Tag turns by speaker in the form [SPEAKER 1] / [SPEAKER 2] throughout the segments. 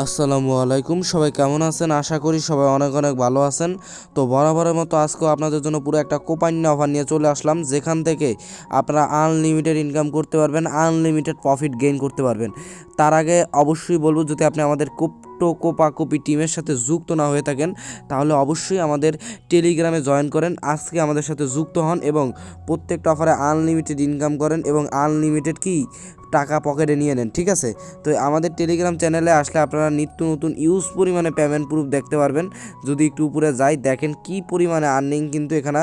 [SPEAKER 1] আসসালামু আলাইকুম, সবাই কেমন আছেন? আশা করি সবাই অনেক অনেক ভালো আছেন। তো বরাবরের মতো আজকেও আপনাদের জন্য পুরো একটা কোপাইন্য অফার নিয়ে চলে আসলাম, যেখান থেকে আপনারা আনলিমিটেড ইনকাম করতে পারবেন, আনলিমিটেড প্রফিট গেইন করতে পারবেন। তার আগে অবশ্যই বলবো, যদি আপনি আমাদের কোপাকপি টিমের সাথে যুক্ত না হয়ে থাকেন, তাহলে অবশ্যই আমাদের টেলিগ্রামে জয়েন করেন, আজকে আমাদের সাথে যুক্ত হন এবং প্রত্যেকটা অফারে আনলিমিটেড ইনকাম করেন এবং আনলিমিটেড টাকা পকেটে নিয়ে নেন। ঠিক আছে, তো আমাদের টেলিগ্রাম চ্যানেলে আসলে আপনারা নিত্য নতুন ইউজ পরিমাণে পেমেন্ট প্রুফ দেখতে পারবেন। যদি একটু উপরে যাই, দেখেন কি পরিমাণে আর্নিং কিন্তু এখানে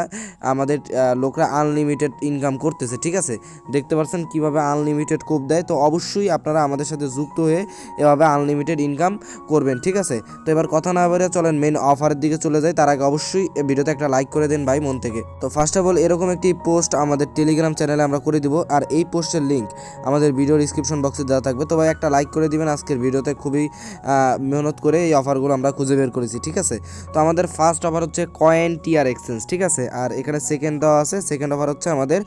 [SPEAKER 1] আমাদের লোকরা আনলিমিটেড ইনকাম করতেছে। ঠিক আছে, দেখতে পাচ্ছেন কিভাবে আনলিমিটেড কোপ দেয়। তো অবশ্যই আপনারা আমাদের সাথে যুক্ত হয়ে এভাবে আনলিমিটেড ইনকাম করবেন। ঠিক আছে, তো এবার কথা না বলে চলেন মেন অফারের দিকে চলে যাই। তার আগে অবশ্যই ভিডিওতে একটা লাইক করে দিন ভাই, মন থেকে। তো ফার্স্ট অফ অল এরকম একটি পোস্ট আমাদের টেলিগ্রাম চ্যানেলে আমরা করে দিব, আর এই পোস্টের লিঙ্ক আমাদের ভিডিও ডিসক্রিপশন বক্সে দেওয়া থাকবে। তো ভাই একটা লাইক করে দিবেন। আজকের ভিডিওতে খুবই মেহনত করে এই অফারগুলো আমরা খুঁজে বের করেছি। ঠিক আছে, তো আমাদের ফার্স্ট অফার হচ্ছে Cointr এক্সচেঞ্জ। ঠিক আছে, আর এখানে সেকেন্ড দেওয়া আছে, সেকেন্ড অফার হচ্ছে আমাদের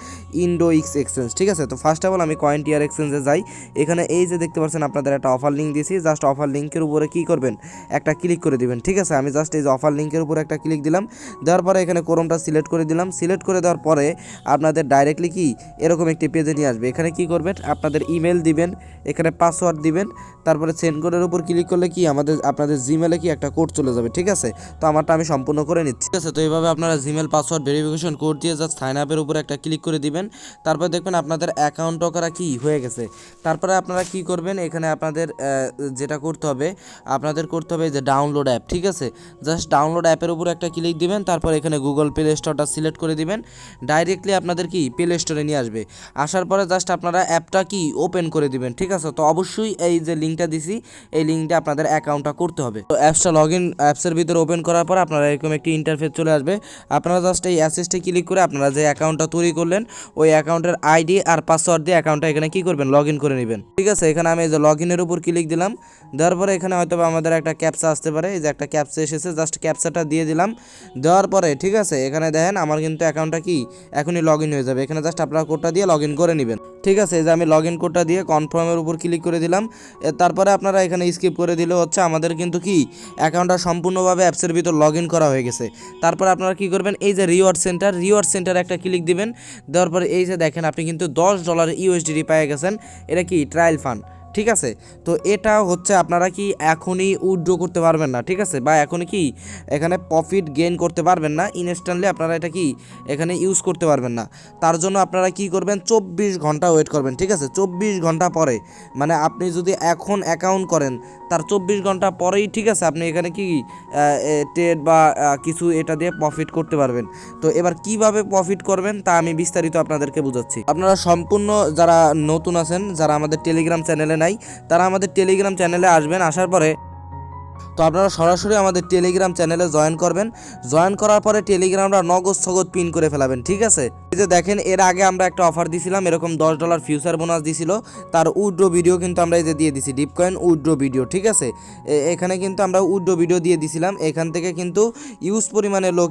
[SPEAKER 1] Indoex এক্সচেঞ্জ। ঠিক আছে, তো ফার্স্ট অফ অল আমি Cointr এক্সচেঞ্জে যাই। এখানে এই যে দেখতে পাচ্ছেন আপনাদের একটা অফার লিঙ্ক দিয়েছি, জাস্ট অফার লিঙ্কের উপরে কী করবেন, একটা ক্লিক করে দিবেন। ঠিক আছে, আমি জাস্ট এই যে অফার লিঙ্কের উপরে একটা ক্লিক দিলাম, দেওয়ার পরে এখানে ক্রোমটা সিলেক্ট করে দিলাম। সিলেক্ট করে দেওয়ার পরে আপনাদের ডাইরেক্টলি এরকম একটি পেজে নিয়ে আসবে। এখানে কি করবেন, আপনাদের ইমেল দিবেন, এখানে পাসওয়ার্ড দিবেন, তারপরে সেন্ড কোডের উপর ক্লিক করলে আপনাদের জিমেলে একটা কোড চলে যাবে। ঠিক আছে, তো আমারটা আমি সম্পূর্ণ করে নিচ্ছি। ঠিক আছে, তো এইভাবে আপনারা জিমেল পাসওয়ার্ড ভেরিফিকেশন কোড দিয়ে জাস্ট সাইন আপের উপর একটা ক্লিক করে দিবেন। তারপর দেখবেন আপনাদের অ্যাকাউন্টও করা হয়ে গেছে। তারপরে আপনারা কি করবেন, এখানে আপনাদের যেটা করতে হবে, যে ডাউনলোড অ্যাপ। ঠিক আছে, জাস্ট ডাউনলোড অ্যাপের উপর একটা ক্লিক দিবেন, তারপর এখানে গুগল প্লে স্টোরটা সিলেক্ট করে দিবেন। ডাইরেক্টলি আপনাদের প্লে স্টোরে নিয়ে আসবে। আসার পরে জাস্ট আপনারা অ্যাপটা ওপেন করে দিবেন। ঠিক আছে, তো অবশ্যই এই যে লিঙ্কটা দিছি, এই লিঙ্কটা আপনাদের অ্যাকাউন্টটা করতে হবে। তো অ্যাপসের ভিতরে ওপেন করার পর আপনারা এরকম একটি ইন্টারফেস চলে আসবে। আপনারা জাস্ট এই অ্যাসেসটে ক্লিক করে আপনারা যে অ্যাকাউন্টটা তৈরি করলেন, ওই অ্যাকাউন্টের আইডি আর পাসওয়ার্ড দিয়ে অ্যাকাউন্টটা এখানে করবেন, লগ ইন করে নেবেন। ঠিক আছে, এখানে আমি এই যে লগ ইনের উপর ক্লিক দিলাম। দেওয়ার পরে এখানে হয়তো আমাদের একটা ক্যাপচা আসতে পারে, এই যে একটা ক্যাপচা এসেছে, জাস্ট ক্যাপচাটা দিয়ে দিলাম। দেওয়ার পরে ঠিক আছে, এখানে দেখেন আমার কিন্তু অ্যাকাউন্টটা এখনই লগ ইন হয়ে যাবে। এখানে জাস্ট আপনারা কোডটা দিয়ে লগ ইন করে নেবেন। ঠিক আছে, এই যে আমি লগ ইন কোডটা দিয়ে কনফার্মের উপর ক্লিক করে দিলাম। তারপরে আপনারা এখানে স্কিপ করে দিলে হচ্ছে আমাদের কিন্তু অ্যাকাউন্টটা সম্পূর্ণভাবে অ্যাপসের ভিতর লগ ইন করা হয়ে গেছে। তারপর আপনারা কি করবেন, এই যে রিওয়ার্ড সেন্টার একটা ক্লিক দিবেন। দেওয়ার পরে এই যে দেখেন আপনি কিন্তু $10 ইউএসডিটি পেয়ে গেছেন। এটা ট্রায়াল ফান্ড। ঠিক আছে, তো এটা হচ্ছে আপনারা এখনই উইথড্র করতে পারবেন না। ঠিক আছে, বা এখনই এখানে প্রফিট গেইন করতে পারবেন না ইনস্ট্যান্টলি, আপনারা এটা এখানে ইউজ করতে পারবেন না। তার জন্য আপনারা কি করবেন, 24 ঘন্টা ওয়েট করবেন। ঠিক আছে, 24 ঘন্টা পরে, মানে আপনি যদি এখন অ্যাকাউন্ট করেন তার 24 ঘন্টা পরেই ঠিক আছে আপনি এখানে ট্রেড বা কিছু এটা দিয়ে প্রফিট করতে পারবেন। তো এবার কিভাবে প্রফিট করবেন তা আমি বিস্তারিত আপনাদেরকে বুঝাচ্ছি। আপনারা সম্পূর্ণ যারা নতুন আছেন, যারা আমাদের টেলিগ্রাম চ্যানেলে নাই, তারা আমাদের টেলিগ্রাম চ্যানেলে আসবেন। আসার পরে তো আপনারা সরাসরি আমাদের টেলিগ্রাম চ্যানেলে জয়েন করবেন। জয়েন করার পরে টেলিগ্রামটা নগদ পিন করে ফেলাবেন। ঠিক আছে, এই যে দেখেন এর আগে আমরা একটা অফার দিছিলাম, এরকম $10 ফিউচার বোনাস দিছিল, তার উইথড্র ভিডিও কিন্তু আমরা এই যে দিয়ে দিছি, ডিপকয়েন উইথড্র ভিডিও। ঠিক আছে, এখানে কিন্তু আমরা উইথড্র ভিডিও দিয়ে দিছিলাম। এখান থেকে কিন্তু ইউজ পরিমাণে লোক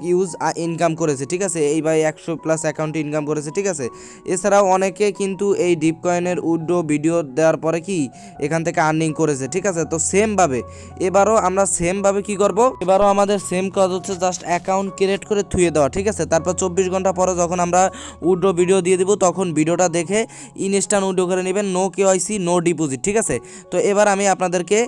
[SPEAKER 1] ইনকাম করেছে। ঠিক আছে, এই ভাই 100+ অ্যাকাউন্টে ইনকাম করেছে। ঠিক আছে, এছাড়াও অনেকে কিন্তু এই ডিপকয়েনের উইথড্র ভিডিও দেওয়ার পরে এখান থেকে আর্নিং করেছে। ঠিক আছে, তো সেমভাবে এবারও আমরা সেমভাবে করব, এবারও আমাদের সেম কাজ হচ্ছে জাস্ট অ্যাকাউন্ট ক্রিয়েট করে থুয়ে দেওয়া। ঠিক আছে, তারপর 24 ঘন্টা পরে যখন আমরা উইথড্র ভিডিও দিয়ে দিব, তখন ভিডিওটা দেখে ইনস্ট্যান্ট উইথড্র করে নেবেন, নো কেওয়াইসি নো ডিপোজিট। ঠিক আছে, তো এবার আমি আপনাদেরকে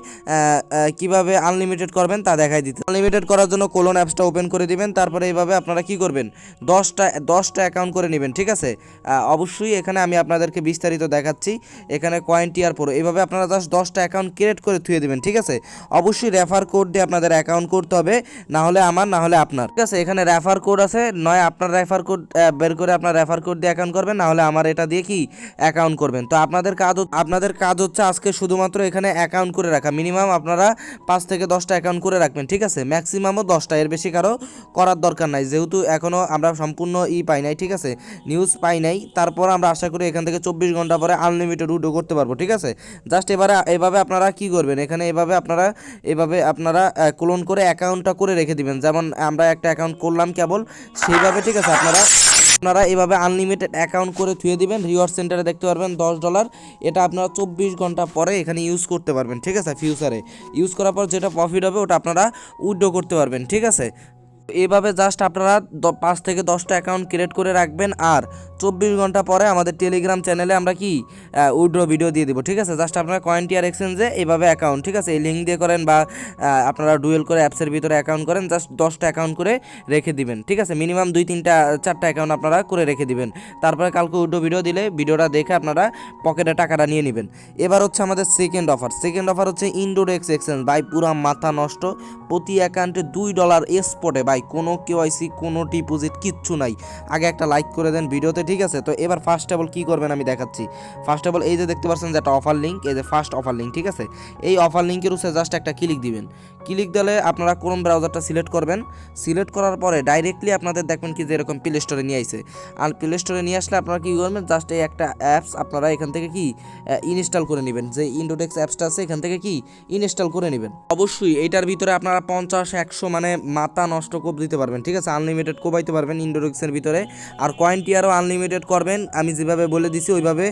[SPEAKER 1] কিভাবে আনলিমিটেড করবেন তা দেখাই দিতে। আনলিমিটেড করার জন্য কোলন অ্যাপসটা ওপেন করে দিবেন। তারপরে এইভাবে আপনারা করবেন, 10টা অ্যাকাউন্ট করে নেবেন। ঠিক আছে, অবশ্যই এখানে আমি আপনাদেরকে বিস্তারিত দেখাচ্ছি। এখানে Cointr Pro, এইভাবে আপনারা জাস্ট 10টা অ্যাকাউন্ট ক্রিয়েট করে থুয়ে দেবেন। ঠিক আছে, অবশ্যই রেফার কোড দিয়ে আপনাদের অ্যাকাউন্ট করতে হবে, না হলে আমার না হলে আপনার। ঠিক আছে, এখানে রেফার কোড আছে, নয় আপনার রেফার কোড বের করে আপনার রেফার কোড দিয়ে অ্যাকাউন্ট করবেন, না হলে আমার এটা দিয়ে অ্যাকাউন্ট করবেন। তো আপনাদের কাজ হচ্ছে আজকে শুধুমাত্র এখানে অ্যাকাউন্ট করে রাখা। মিনিমাম আপনারা 5 থেকে 10টা অ্যাকাউন্ট করে রাখবেন। ঠিক আছে, ম্যাক্সিমামও 10টা, এর বেশি কারো করার দরকার নাই, যেহেতু এখনও আমরা সম্পূর্ণ পাই নাই। ঠিক আছে, নিউজ পাই নাই, তারপর আমরা আশা করি এখান থেকে 24 ঘন্টা পরে আনলিমিটেড উইথড্র করতে পারবো। ঠিক আছে, জাস্ট এভাবে আপনারা করবেন, এখানে এভাবে আপনারা ক্লোন করে অ্যাকাউন্টটা করে রেখে দিবেন। যেমন আমরা একটা অ্যাকাউন্ট করলাম কেবল সেইভাবে। ঠিক আছে, আপনারা আপনারা এভাবে আনলিমিটেড অ্যাকাউন্ট করে থুয়ে দিবেন, রিওয়ার্ড সেন্টারে দেখতে পারবেন $10, এটা আপনারা 24 ঘন্টা পরে এখানে ইউজ করতে পারবেন, ঠিক আছে। ফিউচারে ইউজ করার পর যেটা প্রফিট হবে ওটা আপনারা উইথড্র করতে পারবেন, ঠিক আছে। এভাবে জাস্ট আপনারা 5 থেকে 10টা অ্যাকাউন্ট ক্রিয়েট করে রাখবেন, আর 24 ঘন্টা পরে আমাদের টেলিগ্রাম চ্যানেলে আমরা কি উইথড্র ভিডিও দিয়ে দেবো, ঠিক আছে। জাস্ট আপনারা Cointr এক্সচেঞ্জে এইভাবে অ্যাকাউন্ট, ঠিক আছে, এই লিঙ্ক দিয়ে করেন বা আপনারা ডুয়েল করে অ্যাপসের ভিতরে অ্যাকাউন্ট করেন, জাস্ট 10টা অ্যাকাউন্ট করে রেখে দিবেন, ঠিক আছে। মিনিমাম 2-3-4টা অ্যাকাউন্ট আপনারা করে রেখে দিবেন, তারপরে কালকে উইথড্র ভিডিও দিলে ভিডিওটা দেখে আপনারা পকেটে টাকাটা নিয়ে নেবেন। এবার হচ্ছে আমাদের সেকেন্ড অফার হচ্ছে Indoex এক্সচেঞ্জ। ভাই পুরা মাথা নষ্ট, প্রতি অ্যাকাউন্টে $2 স্পটে ভাই, কোনো কেওয়াইসি কোনো ডিপোজিট কিচ্ছু নাই। আগে একটা লাইক করে দেন ভিডিওতে, ঠিক আছে। তো এবার ফার্স্ট অফ অল কী করবেন আমি দেখাচ্ছি। ফার্স্ট অফ অল এই যে দেখতে পাচ্ছেন যে একটা অফার লিঙ্ক, এই যে ফার্স্ট অফার লিঙ্ক, ঠিক আছে। এই অফার লিঙ্কের উপরে জাস্ট একটা ক্লিক দিবেন। ক্লিক দিলে আপনারা ক্রোম ব্রাউজারটা সিলেক্ট করবেন। সিলেক্ট করার পরে ডাইরেক্টলি আপনাদের দেখবেন কি যে এরকম প্লে স্টোরে নিয়ে আইছে। আর প্লে স্টোরে নিয়ে আসলে আপনারা কী করবেন, জাস্ট এই একটা অ্যাপস আপনারা এখান থেকে কি ইনস্টল করে নেবেন। যে Indoex অ্যাপসটা আছে এখান থেকে কি ইনস্টল করে নেবেন। অবশ্যই এইটার ভিতরে আপনারা 50-100 মানে মাথা নষ্ট কোপ দিতে পারবেন, ঠিক আছে। আনলিমিটেড কোপাইতে পারবেন Indoexের ভিতরে। আর Cointrও আনলিমিটেড করবেন, আমি যেভাবে বলে দিছি ওইভাবে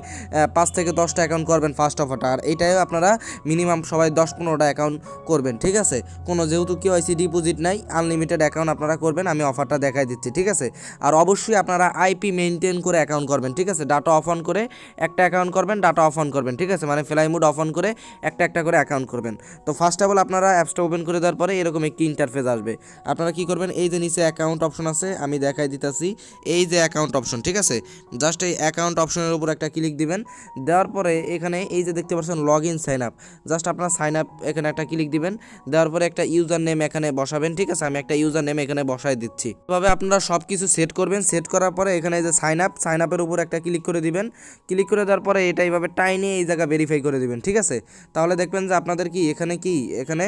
[SPEAKER 1] 5 থেকে 10টা অ্যাকাউন্ট করবেন ফার্স্ট অফারটা। আর এইটাও আপনারা মিনিমাম সবাই 10-15টা অ্যাকাউন্ট করবেন, ঠিক আছে। কোনো যেহেতু কেওয়াইসি ডিপোজিট নাই, আনলিমিটেড অ্যাকাউন্ট আপনারা করবেন, আমি অফারটা দেখাই দিচ্ছি, ঠিক আছে। আর অবশ্যই আপনারা আইপি মেনটেন করে অ্যাকাউন্ট করবেন, ঠিক আছে। ডাটা অফ অন করে একটা অ্যাকাউন্ট করবেন, ডাটা অফ অন করবেন, ঠিক আছে, মানে ফ্লাই মোড অফ অন করে একটা করে অ্যাকাউন্ট করবেন। তো ফার্স্ট অফ অল আপনারা অ্যাপসটা ওপেন করে দেওয়ার পরে এরকম একটি ইন্টারফেস আসবে। আপনারা কি করবেন, এই যে নিচে অ্যাকাউন্ট অপশন আছে, আমি দেখাই দিতেছি, এই যে অ্যাকাউন্ট অপশন, ঠিক আছে। জাস্ট এই অ্যাকাউন্ট অপশনের উপর একটা ক্লিক দিবেন। দেওয়ার পরে এখানে এই যে দেখতে পাচ্ছেন log in sign up, just আপনারা সাইন আপ এখানে একটা ক্লিক দিবেন। দেওয়ার পরে একটা ইউজার নেম এখানে বসাবেন, ঠিক আছে। আমি একটা ইউজার নেম এখানে বসাই দিচ্ছি। এভাবে আপনারা সব কিছু সেট করবেন। সেট করার পরে এখানে এই যে সাইন আপের উপর একটা ক্লিক করে দিবেন। ক্লিক করে দেওয়ার পরে এটা এইভাবে টাইনে এই জায়গা ভেরিফাই করে দিবেন, ঠিক আছে। তাহলে দেখবেন যে আপনাদের এখানে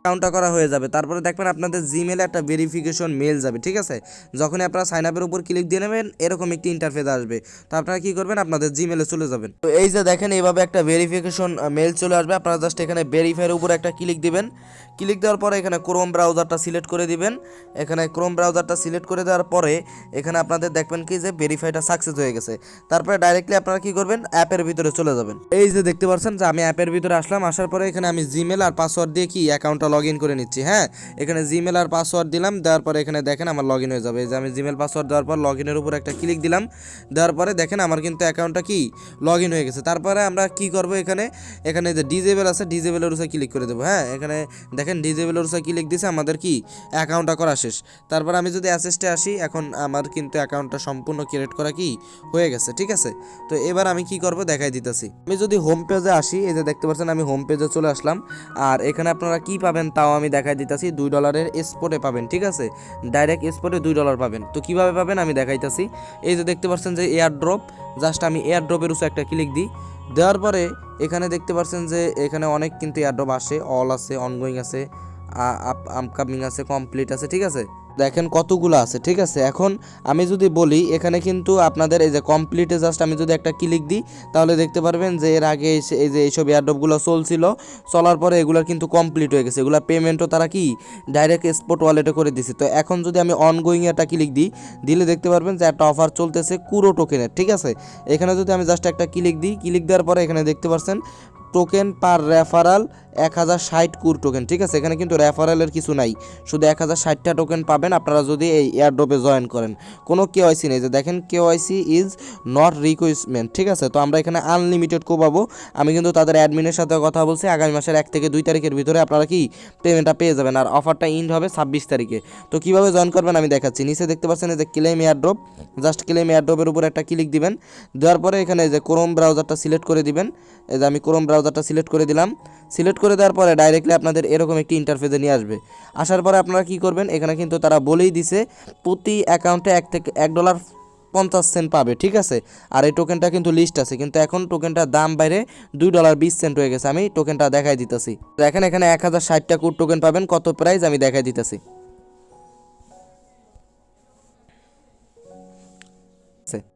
[SPEAKER 1] অ্যাকাউন্টটা করা হয়ে যাবে। তারপরে দেখবেন আপনাদের জিমেলে একটা ভেরিফিকেশন মেল যাবে, ঠিক আছে। যখনই আপনারা সাইন আপের উপর ক্লিক দিয়ে নেবেন এরকম একটি ইন্টারফেস আসবে। তো আপনারা কী করবেন, আপনাদের জিমেলে চলে যাবেন। তো এই যে দেখেন এইভাবে একটা ভেরিফিকেশন মেল চলে আসবে। আপনারা জাস্ট এখানে ভেরিফাইয়ের উপর একটা ক্লিক দিবেন। ক্লিক দেওয়ার পরে এখানে ক্রোম ব্রাউজারটা সিলেক্ট করে দিবেন। এখানে ক্রোম ব্রাউজারটা সিলেক্ট করে দেওয়ার পরে এখানে আপনাদের দেখবেন কি যে ভেরিফাইটা সাকসেস হয়ে গেছে। তারপরে ডাইরেক্টলি আপনারা কী করবেন, অ্যাপের ভিতরে চলে যাবেন। এই যে দেখতে পাচ্ছেন যে আমি অ্যাপের ভিতরে আসলাম। আসার পরে এখানে আমি জিমেল আর পাসওয়ার্ড দিয়ে কি অ্যাকাউন্টটা লগ ইন করে নিচ্ছি। হ্যাঁ, এখানে জিমেল আর পাসওয়ার্ড দিলাম। দেওয়ার পরে এখানে দেখেন আমার লগ ইন হয়ে যাবে। এই যে আমি জিমেল পাসওয়ার্ড দেওয়ার পর লগ ইনের উপর একটা ক্লিক দিলাম। দেওয়ার পরে দেখেন আমার কিন্তু অ্যাকাউন্টটা কি লগ ইন হয়ে গেছে। তারপরে আমরা কি করব, এখানে যে ডিজেবল আছে ডিজেবলের উপরে ক্লিক করে দেবো। হ্যাঁ, এখানে দেখেন ডিজেবলের উপরে ক্লিক দিছে, আমাদের কি অ্যাকাউন্টটা করা শেষ। তারপর আমি যদি অ্যাসেসটে আসি, এখন আমার কিন্তু অ্যাকাউন্টটা সম্পূর্ণ ক্রিয়েট করা কি হয়ে গেছে, ঠিক আছে। তো এবার আমি কি করব দেখাই দিতেছি। আমি যদি হোম পেজে আসি, এই যে দেখতে পাচ্ছেন আমি হোম পেজে চলে আসলাম। আর এখানে আপনারা কি পাবেন তাও আমি দেখাই দিতেছি। $2 স্পটে পাবেন, ঠিক আছে। ডাইরেক্ট স্পটে $2 পাবেন। তো কিভাবে পাবেন আমি দেখাইতেছি। এই যে দেখতে পাচ্ছেন যে এয়ারড্রপ, জাস্ট আমি এয়ারড্রপের উপরে একটা ক্লিক দিই। দেওয়ার পরে এখানে দেখতে পাচ্ছেন যে এখানে অনেক কিন্তু এয়ারড্রপ আসে, অল আছে, অনগোয়িং আছে, আপকামিং আছে, কমপ্লিট আছে, ঠিক আছে। দেখেন কতগুলো আছে, ঠিক আছে। এখন আমি যদি বলি এখানে কিন্তু আপনাদের এই যে কমপ্লিটে জাস্ট আমি যদি একটা ক্লিক দিই তাহলে দেখতে পারবেন যে এর আগে এই যে এইসব এয়ারড্রপগুলো চলছিল, চলার পরে এগুলোর কিন্তু কমপ্লিট হয়ে গেছে। এগুলোর পেমেন্টও তারা কি ডাইরেক্ট স্পট ওয়ালেটে করে দিছে। তো এখন যদি আমি অনগোয়িং একটা ক্লিক দিলে দেখতে পারবেন যে একটা অফার চলতেছে কুরো টোকেনের, ঠিক আছে। এখানে যদি আমি জাস্ট একটা ক্লিক দিই, ক্লিক দেওয়ার পরে এখানে দেখতে পাচ্ছেন টোকেন পার রেফারাল 1060 কুর টোকেন, ঠিক আছে। এখানে কিন্তু রেফারেলের কিছু নাই, শুধু 1060টা টোকেন পাবেন আপনারা যদি এই এয়ারড্রপে জয়েন করেন। কোনো কেওয়াইসি নেই, যে দেখেন কেওয়াইসি ইজ নট রিকোয়ারমেন্ট, ঠিক আছে। তো আমরা এখানে আনলিমিটেড পাবো। আমি কিন্তু তাদের অ্যাডমিনের সাথে কথা বলছি, আগামী মাসের 1 থেকে 2 তারিখের ভিতরে আপনারা কি পেমেন্টটা পেয়ে যাবেন। আর অফারটা ইন্ড হবে 26 তারিখে। তো কীভাবে জয়েন করবেন আমি দেখাচ্ছি। নিচে দেখতে পাচ্ছেন এই যে ক্লেম এয়ারড্রপ, জাস্ট ক্লেম এয়ারড্রপের উপর একটা ক্লিক দিবেন। দেওয়ার পরে এখানে যে ক্রোম ব্রাউজারটা সিলেক্ট করে দিবেন। এই যে আমি ক্রোম ব্রাউজারটা সিলেক্ট করে দিলাম। সিলেক্ট করে দেওয়ার পরে ডাইরেক্টলি আপনাদের এরকম একটি ইন্টারফেসে নিয়ে আসবে। আসার পরে আপনারা কি করবেন, এখানে কিন্তু তারা বলেই দিছে প্রতি অ্যাকাউন্টে $1.50 পাবে, ঠিক আছে। আর এই টোকেনটা কিন্তু লিস্ট আছে, কিন্তু এখন টোকেনটার দাম বাইরে $2.20 হয়ে গেছে। আমি টোকেনটা দেখাই দিতেছি। দেখেন এখানে 1060টা কোড টোকেন পাবেন। কত প্রাইস আমি দেখাই দিতেছি।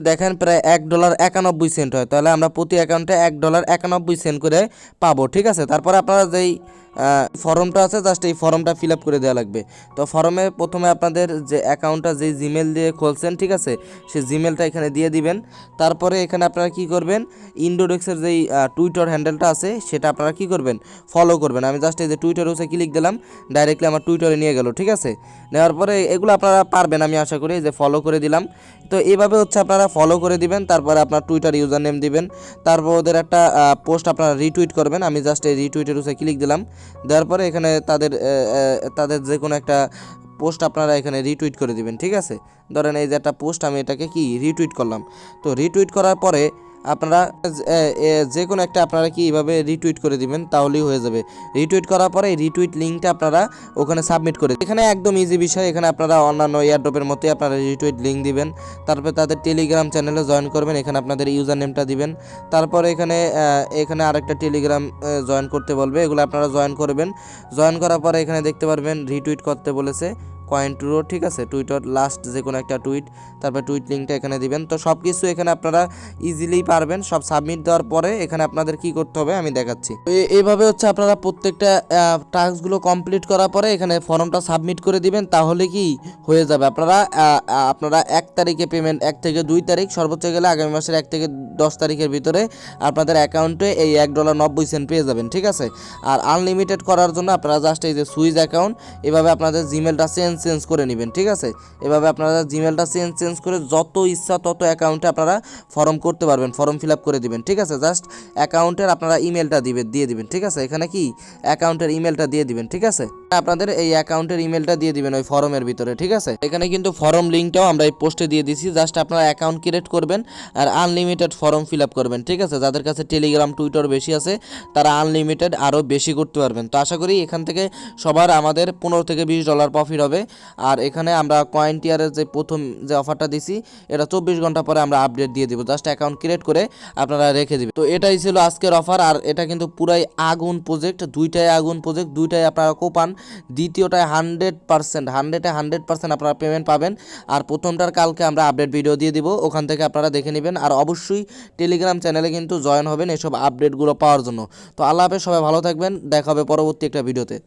[SPEAKER 1] দেখেন প্রায় $1.91 হয়, তাহলে আমরা প্রতি অ্যাকাউন্টে $1.91 করে পাবো, ঠিক আছে। তারপরে আপনারা যেই ফর্মটা আছে, জাস্ট এই ফর্মটা ফিল আপ করে দেওয়া লাগবে। তো ফর্মে প্রথমে আপনাদের যে অ্যাকাউন্টটা যে জিমেল দিয়ে খুলছেন, ঠিক আছে, সেই জিমেলটা এখানে দিয়ে দিবেন। তারপরে এখানে আপনারা কি করবেন, ইন্ডোডেক্সের যেই টুইটার হ্যান্ডেলটা আছে সেটা আপনারা কি করবেন, ফলো করবেন। আমি জাস্ট এই যে টুইটার হচ্ছে ক্লিক দিলাম, ডাইরেক্টলি আমার টুইটারে নিয়ে গেল, ঠিক আছে। নেওয়ার পরে এগুলো আপনারা পারবেন, আমি আশা করি, যে ফলো করে দিলাম। তো এইভাবে হচ্ছে আপনারা ফলো করে দিবেন, তারপরে আপনার টুইটার ইউজার নেম দিবেন, তারপর ওদের একটা পোস্ট আপনারা রিটুইট করবেন। আমি জাস্ট এই রিটুইটের হচ্ছে ক্লিক দিলাম, দেওয়ার পরে এখানে তাদের যে কোনো একটা পোস্ট আপনারা এখানে রিটুইট করে দিবেন, ঠিক আছে। ধরেন এই যে একটা পোস্ট, আমি এটাকে কি রিটুইট করলাম। তো রিটুইট করার পরে আপনারা যে কোনো একটা আপনারা কি এইভাবে রিটুইট করে দিবেন, তাহলেই হয়ে যাবে। রিটুইট করার পরে এই রিটুইট লিঙ্কটা আপনারা ওখানে সাবমিট করে, এখানে একদম ইজি বিষয়। এখানে আপনারা অন্যান্য এয়ারড্রপের মতোই আপনারা রিটুইট লিঙ্ক দিবেন, তারপরে তাদের টেলিগ্রাম চ্যানেলে জয়েন করবেন, এখানে আপনাদের ইউজার নেমটা দিবেন। তারপরে এখানে আরেকটা টেলিগ্রাম জয়েন করতে বলবে, এগুলো আপনারা জয়েন করবেন। জয়েন করার পরে এখানে দেখতে পারবেন রিটুইট করতে বলেছে Cointr, ঠিক আছে, টুইটার লাস্ট যে কোনো একটা টুইট, তারপর টুইট লিঙ্কটা এখানে দিবেন। তো সব কিছু এখানে আপনারা ইজিলি পারবেন। সব সাবমিট দেওয়ার পরে এখানে আপনাদের কি করতে হবে আমি দেখাচ্ছি। এইভাবে হচ্ছে আপনারা প্রত্যেকটা টাস্কগুলো কমপ্লিট করার পরে এখানে ফর্মটা সাবমিট করে দিবেন, তাহলে কি হয়ে যাবে। আপনারা 1 তারিখে পেমেন্ট, 1 থেকে 2 তারিখ, সর্বোচ্চ গেলে আগামী মাসের 1 থেকে 10 তারিখের ভিতরে আপনাদের অ্যাকাউন্টে এই $1.90 পেয়ে যাবেন, ঠিক আছে। আর আনলিমিটেড করার জন্য আপনারা জাস্ট এই যে সুইচ অ্যাকাউন্ট, এভাবে আপনাদের জিমেলটা চেঞ্জ করে নেবেন, ঠিক আছে। এভাবে আপনারা জিমেলটা চেঞ্জ করে যত ইচ্ছা তত অ্যাকাউন্টে আপনারা ফর্ম করতে পারবেন, ফর্ম ফিল আপ করে দিবেন, ঠিক আছে। জাস্ট অ্যাকাউন্টের আপনারা ইমেলটা দিয়ে দিবেন, ঠিক আছে। এখানে কি অ্যাকাউন্টের ইমেলটা দিয়ে দিবেন, ঠিক আছে। আপনাদের এই অ্যাকাউন্টের ইমেলটা দিয়ে দিবেন ওই ফর্মের ভিতরে, ঠিক আছে। এখানে কিন্তু ফর্ম লিঙ্কটাও আমরা এই পোস্টে দিয়ে দিছি। জাস্ট আপনারা অ্যাকাউন্ট ক্রিয়েট করবেন আর আনলিমিটেড ফর্ম ফিল আপ করবেন, ঠিক আছে। যাদের কাছে টেলিগ্রাম টুইটার বেশি আছে তারা আনলিমিটেড আরও বেশি করতে পারবেন। তো আশা করি এখান থেকে সবার আমাদের $15 থেকে $20 প্রফিট হবে। আর এখানে আমরা Cointr যে প্রথম যে অফারটা দিছি, এটা 24 ঘন্টা পরে আমরা আপডেট দিয়ে দিব। জাস্ট অ্যাকাউন্ট ক্রিয়েট করে আপনারা রেখে দিবেন। তো এটাই ছিল আজকের অফার। আর এটা কিন্তু পুরাই আগুন প্রজেক্ট, দুইটাই আগুন প্রজেক্ট, দুইটাই আপনারা কোপান। দ্বিতীয়টায় 100% আপনারা পেমেন্ট পাবেন। আর প্রথমটার কালকে আমরা আপডেট ভিডিও দিয়ে দিব, ওখান থেকে আপনারা দেখে নেবেন। আর অবশ্যই টেলিগ্রাম চ্যানেলে কিন্তু জয়েন হবেন এসব আপডেটগুলো পাওয়ার জন্য। তো আল্লাহ হাফেজ, সবাই ভালো থাকবেন, দেখা হবে পরবর্তী একটা ভিডিওতে।